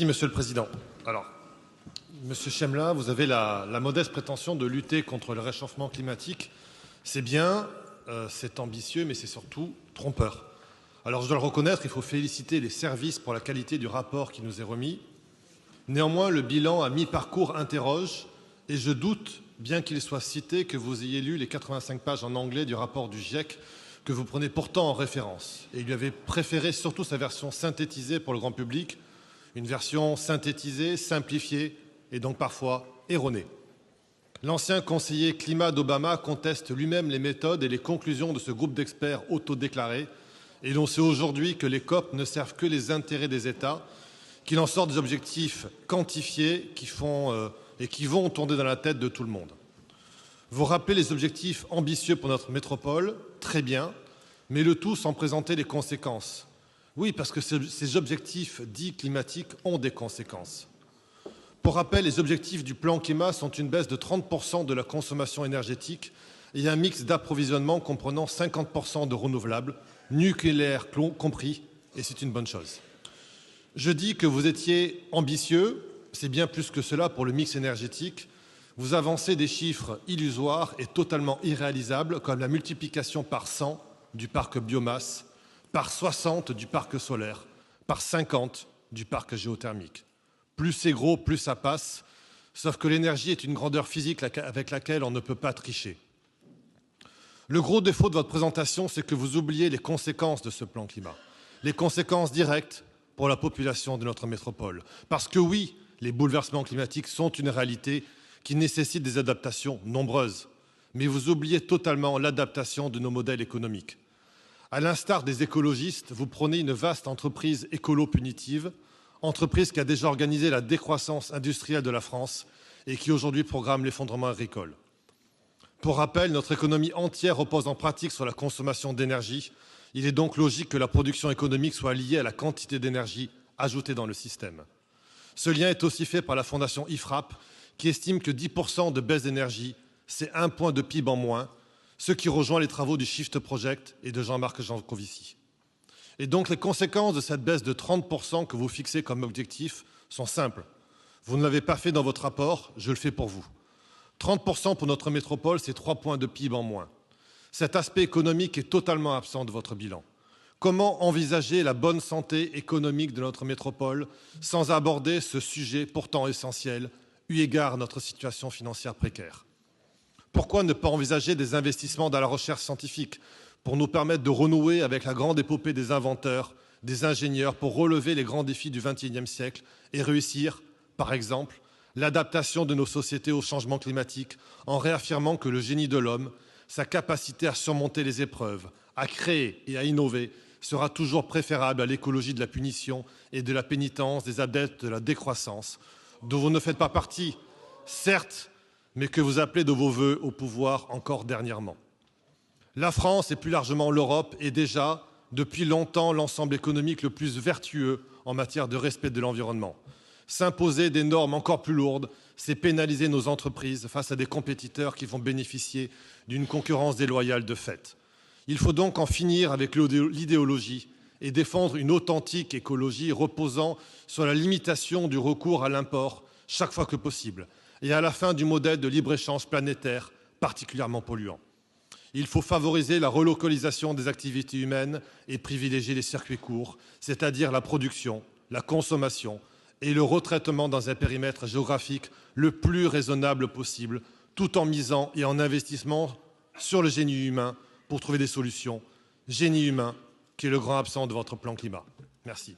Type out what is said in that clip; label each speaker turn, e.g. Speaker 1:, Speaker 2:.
Speaker 1: Merci, Monsieur le Président. Alors, Monsieur Chemla, vous avez la modeste prétention de lutter contre le réchauffement climatique. C'est bien, c'est ambitieux, mais c'est surtout trompeur. Alors, je dois le reconnaître, il faut féliciter les services pour la qualité du rapport qui nous est remis. Néanmoins, le bilan à mi-parcours interroge, et je doute, bien qu'il soit cité, que vous ayez lu les 85 pages en anglais du rapport du GIEC, que vous prenez pourtant en référence. Et il lui avait préféré surtout sa version synthétisée pour le grand public, une version synthétisée, simplifiée et donc parfois erronée. L'ancien conseiller climat d'Obama conteste lui-même les méthodes et les conclusions de ce groupe d'experts autodéclarés, et l'on sait aujourd'hui que les COP ne servent que les intérêts des États, qu'il en sort des objectifs quantifiés qui vont tourner dans la tête de tout le monde. Vous rappelez les objectifs ambitieux pour notre métropole, très bien, mais le tout sans présenter les conséquences. Oui, parce que ces objectifs dits climatiques ont des conséquences. Pour rappel, les objectifs du plan climat sont une baisse de 30% de la consommation énergétique et un mix d'approvisionnement comprenant 50% de renouvelables, nucléaire compris, et c'est une bonne chose. Je dis que vous étiez ambitieux, c'est bien plus que cela pour le mix énergétique. Vous avancez des chiffres illusoires et totalement irréalisables, comme la multiplication par 100 du parc biomasse, par 60 du parc solaire, par 50 du parc géothermique. Plus c'est gros, plus ça passe, sauf que l'énergie est une grandeur physique avec laquelle on ne peut pas tricher. Le gros défaut de votre présentation, c'est que vous oubliez les conséquences de ce plan climat, les conséquences directes pour la population de notre métropole. Parce que oui, les bouleversements climatiques sont une réalité qui nécessite des adaptations nombreuses, mais vous oubliez totalement l'adaptation de nos modèles économiques. À l'instar des écologistes, vous prônez une vaste entreprise écolo-punitive, entreprise qui a déjà organisé la décroissance industrielle de la France et qui aujourd'hui programme l'effondrement agricole. Pour rappel, notre économie entière repose en pratique sur la consommation d'énergie. Il est donc logique que la production économique soit liée à la quantité d'énergie ajoutée dans le système. Ce lien est aussi fait par la fondation IFRAP, qui estime que 10% de baisse d'énergie, c'est 1 point de PIB en moins, ce qui rejoint les travaux du Shift Project et de Jean-Marc Jancovici. Et donc les conséquences de cette baisse de 30% que vous fixez comme objectif sont simples. Vous ne l'avez pas fait dans votre rapport, je le fais pour vous. 30% pour notre métropole, c'est 3 points de PIB en moins. Cet aspect économique est totalement absent de votre bilan. Comment envisager la bonne santé économique de notre métropole sans aborder ce sujet pourtant essentiel, eu égard à notre situation financière précaire? Pourquoi ne pas envisager des investissements dans la recherche scientifique pour nous permettre de renouer avec la grande épopée des inventeurs, des ingénieurs, pour relever les grands défis du XXIe siècle et réussir, par exemple, l'adaptation de nos sociétés au changement climatique en réaffirmant que le génie de l'homme, sa capacité à surmonter les épreuves, à créer et à innover, sera toujours préférable à l'écologie de la punition et de la pénitence des adeptes de la décroissance, dont vous ne faites pas partie, certes, mais que vous appelez de vos vœux au pouvoir encore dernièrement. La France et plus largement l'Europe est déjà, depuis longtemps, l'ensemble économique le plus vertueux en matière de respect de l'environnement. S'imposer des normes encore plus lourdes, c'est pénaliser nos entreprises face à des compétiteurs qui vont bénéficier d'une concurrence déloyale de fait. Il faut donc en finir avec l'idéologie et défendre une authentique écologie reposant sur la limitation du recours à l'import chaque fois que possible et à la fin du modèle de libre-échange planétaire particulièrement polluant. Il faut favoriser la relocalisation des activités humaines et privilégier les circuits courts, c'est-à-dire la production, la consommation et le retraitement dans un périmètre géographique le plus raisonnable possible, tout en misant et en investissement sur le génie humain pour trouver des solutions. Génie humain qui est le grand absent de votre plan climat. Merci.